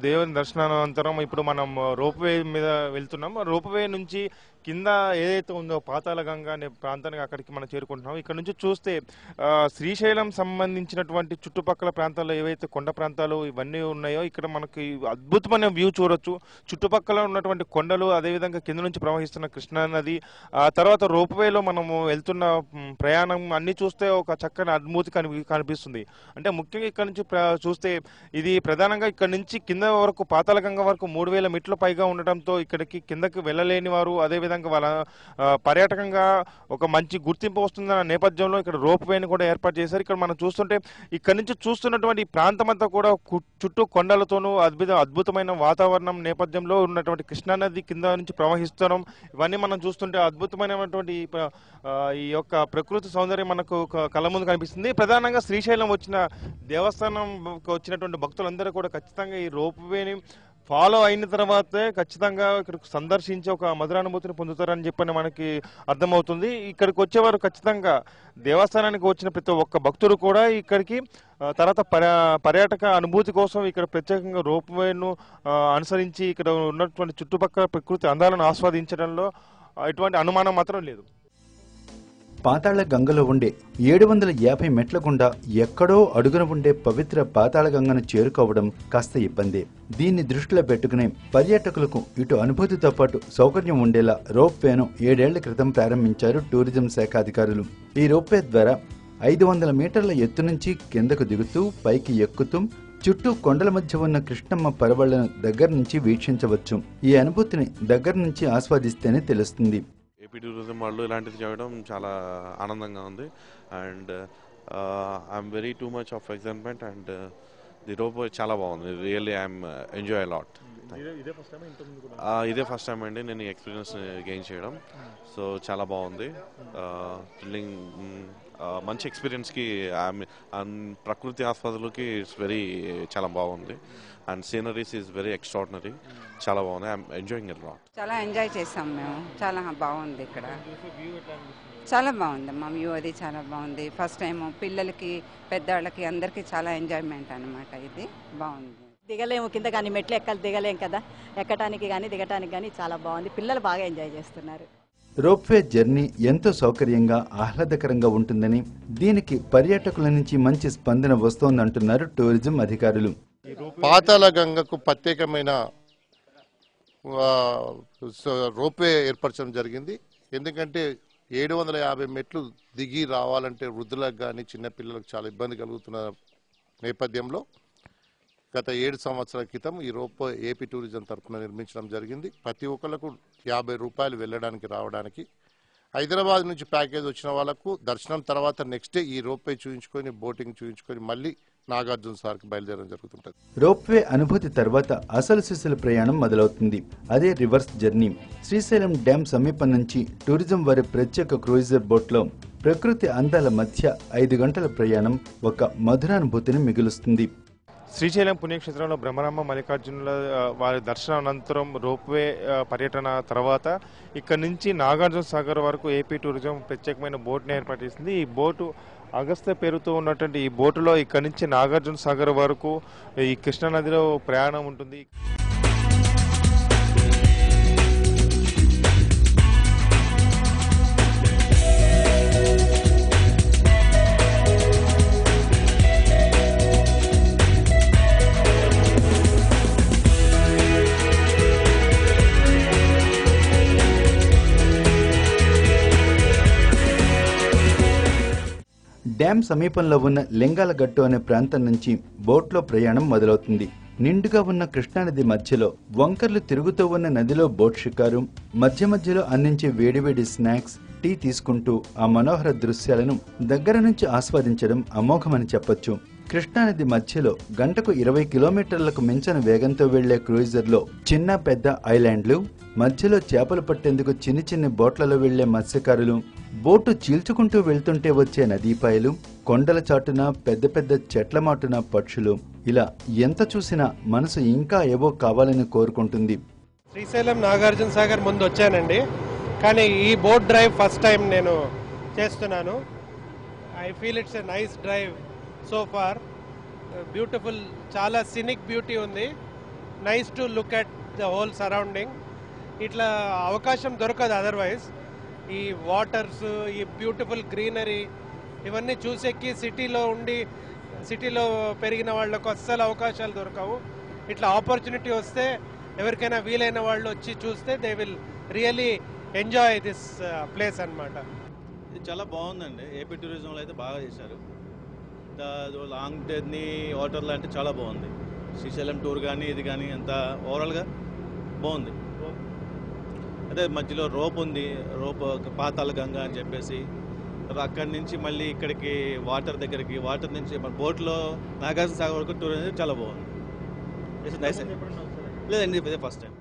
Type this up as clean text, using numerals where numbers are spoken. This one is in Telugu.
దేవుని దర్శనానంతరం ఇప్పుడు మనం రోప్వే మీద వెళ్తున్నాం. రోప్వే నుంచి కింద ఏదైతే ఉందో పాతాళగంగ అనే ప్రాంతానికి అక్కడికి మనం చేరుకుంటున్నాం. ఇక్కడ నుంచి చూస్తే శ్రీశైలం సంబంధించినటువంటి చుట్టుపక్కల ప్రాంతాల్లో ఏవైతే కొండ ప్రాంతాలు ఇవన్నీ ఉన్నాయో ఇక్కడ మనకి అద్భుతమైన వ్యూ చూడొచ్చు. చుట్టుపక్కల ఉన్నటువంటి కొండలు, అదేవిధంగా కింద నుంచి ప్రవహిస్తున్న కృష్ణా నది, ఆ తర్వాత రోప్వేలో మనము వెళ్తున్న ప్రయాణం అన్ని చూస్తే ఒక చక్కని అనుభూతి కనిపిస్తుంది. అంటే ముఖ్యంగా ఇక్కడ నుంచి చూస్తే ఇది ప్రధానంగా ఇక్కడ నుంచి కింద వరకు పాతాళగంగ వరకు 3000 మెట్లు పైగా ఉండటంతో ఇక్కడికి కిందకి వెళ్ళలేని వారు, అదేవిధంగా వాళ్ళ పర్యాటకంగా ఒక మంచి గుర్తింపు వస్తుందన్న నేపథ్యంలో ఇక్కడ రోప్ వేని కూడా ఏర్పాటు చేశారు. ఇక్కడ మనం చూస్తుంటే ఇక్కడ నుంచి చూస్తున్నటువంటి ప్రాంతం అంతా కూడా చుట్టూ కొండలతోనూ అద్భుతమైన వాతావరణం నేపథ్యంలో ఉన్నటువంటి కృష్ణానది కింద నుంచి ప్రవహిస్తడం ఇవన్నీ మనం చూస్తుంటే అద్భుతమైనటువంటి ఈ యొక్క ప్రకృతి సౌందర్యం మనకు కళ్ళ ముందు కనిపిస్తుంది. ప్రధానంగా శ్రీశైలం వచ్చిన దేవస్థానం వచ్చినటువంటి భక్తులందరూ కూడా ఖచ్చితంగా ఈ రోప్ వేని ఫాలో అయిన తర్వాతే ఖచ్చితంగా ఇక్కడికి సందర్శించి ఒక మధురానుభూతిని పొందుతారని చెప్పని మనకి అర్థమవుతుంది. ఇక్కడికి వచ్చేవారు ఖచ్చితంగా దేవస్థానానికి వచ్చిన ప్రతి ఒక్క భక్తుడు కూడా ఇక్కడికి తర్వాత పర్యాటక అనుభూతి కోసం ఇక్కడ ప్రత్యేకంగా రోప్ వేను అనుసరించి ఇక్కడ ఉన్నటువంటి చుట్టుపక్కల ప్రకృతి అందాలను ఆస్వాదించడంలో ఎటువంటి అనుమానం మాత్రం లేదు. పాతాళ గంగలో ఉండే 750 మెట్ల గుండా ఎక్కడో అడుగున ఉండే పవిత్ర పాతాళ గంగను చేరుకోవడం కాస్త ఇబ్బంది. దీన్ని దృష్టిలో పెట్టుకునే పర్యాటకులకు ఇటు అనుభూతితో పాటు సౌకర్యం ఉండేలా రోప్ వేను 7 ఏళ్ల క్రితం ప్రారంభించారు టూరిజం శాఖ అధికారులు. ఈ రోప్ వే ద్వారా 500 మీటర్ల ఎత్తు నుంచి కిందకు దిగుతూ పైకి ఎక్కుతూ చుట్టూ కొండల మధ్య ఉన్న కృష్ణమ్మ పరవళ్లను దగ్గర నుంచి వీక్షించవచ్చు. ఈ అనుభూతిని దగ్గర నుంచి ఆస్వాదిస్తేనే తెలుస్తుంది. ఏపీ టూరిజం వాళ్ళు ఇలాంటిది చేయడం చాలా ఆనందంగా ఉంది. And I'm very too much of excitement. And the rope చాలా బాగుంది. Really I'm enjoy lot. ఇదే ఫస్ట్ టైం అండి నేను ఈ ఎక్స్పీరియన్స్ గెయిన్ చేయడం. సో చాలా బాగుంది. థ్రిల్లింగ్ మంచి ఎక్స్పీరియన్స్కి ప్రకృతి ఆస్వాదులకి ఇట్స్ చాలా బాగుంది. And sceneries is very extraordinary. చాలా బాగుంది. I'm enjoying it lot. చాలా ఎంజాయ్ చేసాం మేము. చాలా బాగుంది ఇక్కడ. చాలా బాగుంది మా వ్యూ. అది చాలా బాగుంది. ఫస్ట్ టైం పిల్లలకి పెద్దవాళ్ళకి అందరికీ చాలా ఎంజాయ్మెంట్ అనమాట. ఇది బాగుంది. దిగలేము కింద కానీ మెట్లు ఎక్కాలి, దిగలేం కదా. ఎక్కడానికి కానీ దిగటానికి కానీ చాలా బాగుంది. పిల్లలు బాగా ఎంజాయ్ చేస్తున్నారు. రోప్వే జర్నీ ఎంతో సౌకర్యంగా ఆహ్లాదకరంగా ఉంటుందని, దీనికి పర్యాటకుల నుంచి మంచి స్పందన వస్తోందంటున్నారు టూరిజం అధికారులు. పాతాళ గంగకు ప్రత్యేకమైన రోప్వే ఏర్పరచడం జరిగింది. ఎందుకంటే 750 మెట్లు దిగి రావాలంటే వృద్ధులకు కానీ చిన్నపిల్లలకు చాలా ఇబ్బంది కలుగుతున్న నేపథ్యంలో గత 7 సంవత్సరాల క్రితం ఈ రోప్ ఏపీ టూరిజం తరఫున నిర్మించడం జరిగింది. ప్రతి ఒక్కరికి 50 రూపాయలు వెళ్ళడానికి రావడానికి. హైదరాబాద్ నుంచి ప్యాకేజ్ వచ్చిన వాళ్ళకు దర్శనం తర్వాత నెక్స్ట్ డే ఈ రోప్వే చూయించుకొని బోటింగ్ చూయించుకొని మళ్ళీ నాగార్జున సార్కి బయలుదేరడం జరుగుతుంటుంది. రోప్వే అనుభూతి తర్వాత అసలు సిసలు ప్రయాణం మొదలవుతుంది. అదే రివర్స్ జర్నీ. శ్రీశైలం డ్యాం సమీపం నుంచి టూరిజం వారి ప్రత్యేక క్రూయిజర్ బోట్లో ప్రకృతి అందాల మధ్య 5 గంటల ప్రయాణం ఒక మధురానుభూతిని మిగులుస్తుంది. శ్రీశైలం పుణ్యక్షేత్రంలో బ్రహ్మరామ మల్లికార్జునుల వారి దర్శనానంతరం రోప్వే పర్యటన తర్వాత ఇక్కడ నుంచి నాగార్జున సాగర్ వరకు ఏపీ టూరిజం ప్రత్యేకమైన బోట్ని ఏర్పాటు చేసింది. ఈ బోటు అగస్త్య పేరుతో ఉన్నటువంటి ఈ బోటులో ఇక్కడ నుంచి నాగార్జున సాగర్ వరకు ఈ కృష్ణానదిలో ప్రయాణం ఉంటుంది. డ్యాం సమీపంలో ఉన్న లింగాలగట్టు అనే ప్రాంతం నుంచి బోట్లో ప్రయాణం మొదలవుతుంది. నిండుగా ఉన్న కృష్ణానది మధ్యలో వంకర్లు తిరుగుతూ ఉన్న నదిలో బోట్ షికారు, మధ్య మధ్యలో అందించే వేడివేడి స్నాక్స్, టీ తీసుకుంటూ ఆ మనోహర దృశ్యాలను దగ్గర నుంచి ఆస్వాదించడం అమోఘమని చెప్పొచ్చు. కృష్ణానది మధ్యలో గంటకు 20 కిలోమీటర్లకు మించిన వేగంతో వెళ్లే క్రూయిజర్లో చిన్న పెద్ద ఐలాండ్లు, మధ్యలో చేపలు పట్టేందుకు చిన్ని చిన్ని బోట్లలో వెళ్లే మత్స్యకారులు, బోటు చీల్చుకుంటూ వెళ్తుంటే వచ్చే నదీపాయలు, కొండల చాటున పెద్ద పెద్ద చెట్ల మాటున పక్షులు, ఇలా ఎంత చూసినా మనసు ఇంకా ఏవో కావాలని కోరుకుంటుంది. శ్రీశైలం నాగార్జున సాగర్ ముందు వచ్చానండి, కానీ ఈ బోట్ డ్రైవ్ ఫస్ట్ టైం నేను చేస్తున్నాను. I feel it's a nice drive so far. Beautiful, చాలా సినిక్ బ్యూటీ ఉంది. Nice to look at the whole surrounding. ఇట్లా అవకాశం దొరకదు అదర్వైజ్. ఈ వాటర్స్, ఈ బ్యూటిఫుల్ గ్రీనరీ ఇవన్నీ చూసేకి సిటీలో పెరిగిన వాళ్ళకు అస్సలు అవకాశాలు దొరకవు. ఇట్లా ఆపర్చునిటీ వస్తే ఎవరికైనా వీలైన వాళ్ళు వచ్చి చూస్తే they will really enjoy this place అన్నమాట. ఇది చాలా బాగుందండి. ఏపీ టూరిజంలో అయితే బాగా చేశారు. లాంగ్ జర్నీ వాటర్లో అంటే చాలా బాగుంది. శ్రీశైలం టూర్ కానీ ఇది కానీ అంతా ఓవరాల్గా బాగుంది. అదే మధ్యలో రోప్ ఉంది, రోప్ పాతాళ గంగా అని చెప్పేసి అక్కడి నుంచి మళ్ళీ ఇక్కడికి వాటర్ నుంచి మన బోట్లో నాగార్జున సాగర్ వరకు టూర్ అనేది చాలా బాగుంది. లేదండి, ఇదే ఫస్ట్ టైం.